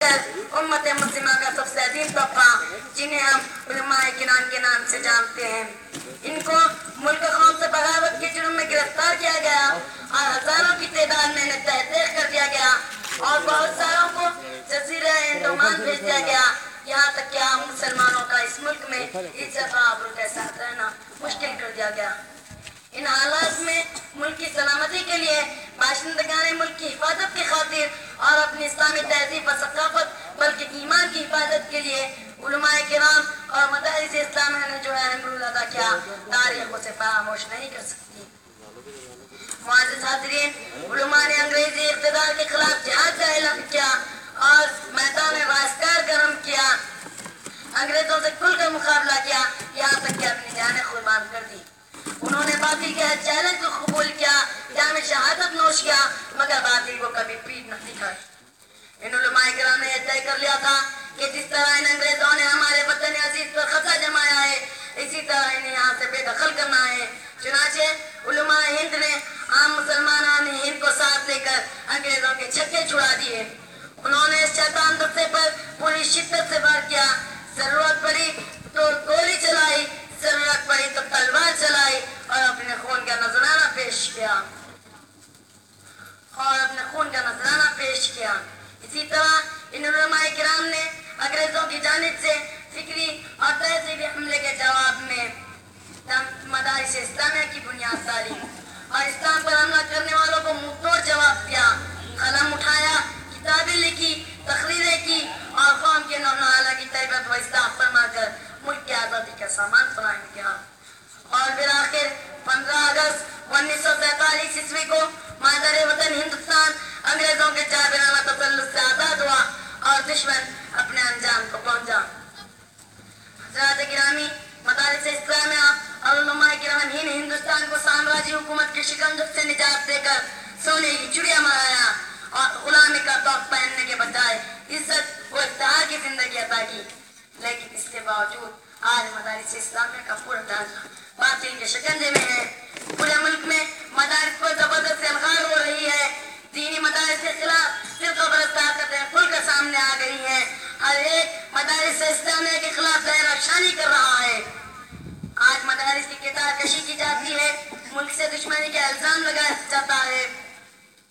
उम्मत मुस्लिमा का सबसे अजीम तबका जिन्हें हम उलमाए किराम के नाम से जानते हैं, इनको मुल्क कौम से बगावत के जुर्म में गिरफ्तार किया गया और हजारों की तादाद में इन्हें तहरीर कर दिया गया और बहुत सारों को जजीरा अंडमान भेज दिया गया। यहाँ तक कि आम मुसलमानों का इस मुल्क में इज्जत और आबरू के साथ रहना मुश्किल कर दिया गया। इन हालात में मुल्क की सलामती के लिए बाशिंदगान मुल्क की हिफाजत की खातिर और अपनी इस्लामी तहजीब व सकाफत बल्कि ईमान की हिफाजत के लिए उलमाए किराम और मदारिस इस्लामिया ने जो है अहम रोल अदा किया, तारीख उसे फरामोश नहीं कर सकती। मुअज़्ज़िज़ हाज़रीन, उलमा ने अंग्रेजी इक़्तिदार के खिलाफ जिहाद का ऐलान किया और मैदान रास्तार गर्म किया, अंग्रेजों से खुलकर मुकाबला किया, यहाँ तक कि अपनी जानें कुर्बान कर दी। उन्होंने बातिल के चैलेंज को कबूल किया, जाम शहादत नोश किया, मगर बातिल को कभी पीठ न दिखाई। इन उलमाए किराम ने यह तय कर लिया था कि जिस तरह इन अंग्रेजों ने हमारे वतन अजीज पर खतरा जमाया है, इसी तरह इन्हें यहाँ से बेदखल करना है। चुनाचे उलमाए हिंद ने आम मुसलमानों ने हिंद को साथ लेकर अंग्रेजों के छक्के छुड़ा दिए। उन्होंने इस शैतान दस्ते पर पूरी शिद्दत से वार किया, जरूरत पड़ी तो गोली चलाई, जरूरत पड़ी तो तलवार चलाई और अपने खून का नजराना पेश किया। इसी तरह इन उलमाए किराम ने अंग्रेजों की जानिब से फिक्री और तहजीबी हमले के जवाब में मदारिस इस्लामिया की बुनियाद डाली और इस्लाम पर हमला करने वालों को मुंहतोड़ जवाब दिया। कलम उठाया, किताबें लिखी, तकरीरें की और कौम के नौजवानों की तरबियत व इस्लाह फरमाकर मुल्क की आज़ादी का सामान फराहम किया। और फिर आखिर 15 अगस्त 1947 ईस्वी को मादर वतन हिंदुस्तान अंग्रेजों के जाबिराना तसल्लुत से आजाद हुआ और दुश्मन अपने अंजाम को पहुंचा। हज़रात गिरामी, मदारिस इस्लामिया और उलमाए किराम ही ने हिंदुस्तान को साम्राज्य हुकूमत के शिकंजों से निजात देकर सोने की चिड़िया बनाया और गुलामी का तौक पहनने के बजाय इज्जत व इफ्तिखार की जिंदगी अता की। लेकिन इसके बावजूद आज मदारिस इस्लामिया का पूरा ढांचा बातिल के शिकंजे में है। पूरे मुल्क में मदारिस पर जबरदस्त अलगार हो रही है। दीनी मदारिस के खिलाफ फिरकापरस्त ताकतें खुलकर सामने आ गई हैं। हर एक मदारिस इस्लामिया के खिलाफ ज़हरअफ़शानी कर रहा है। आज मदारिस की किताब कशी की जाती है, मुल्क से दुश्मनी का इल्जाम लगाया जाता है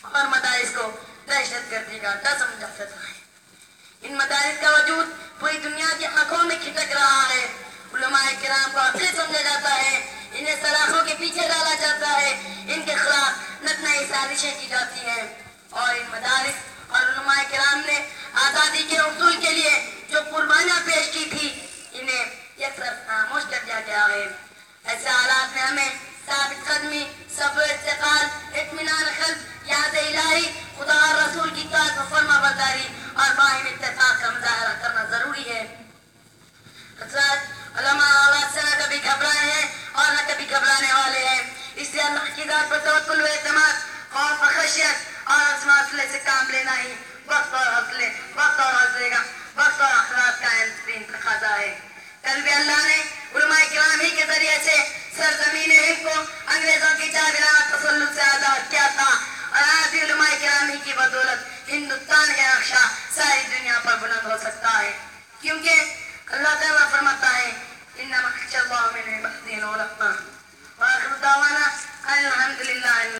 और मदारिस को दहशतगर्दी का अड्डा समझा जाता है। इन मदारिस का वजूद पूरी दुनिया की आंखों में खिटक रहा है। उलमाए किराम को अक़ल समझा जाता है, इन्हें सलाखों के पीछे डाला जाता है, इनके खिलाफ नई साजिशें की जाती हैं और इन मदारिस और उलमाए किराम ने आज़ादी के उसूल के लिए जो कुर्बानियाँ पेश की थी, इन्हें यकसर खामोश कर दिया गया है। ऐसे हालात में हमें साबित कदमी, सब्र, इत्तिक़ाद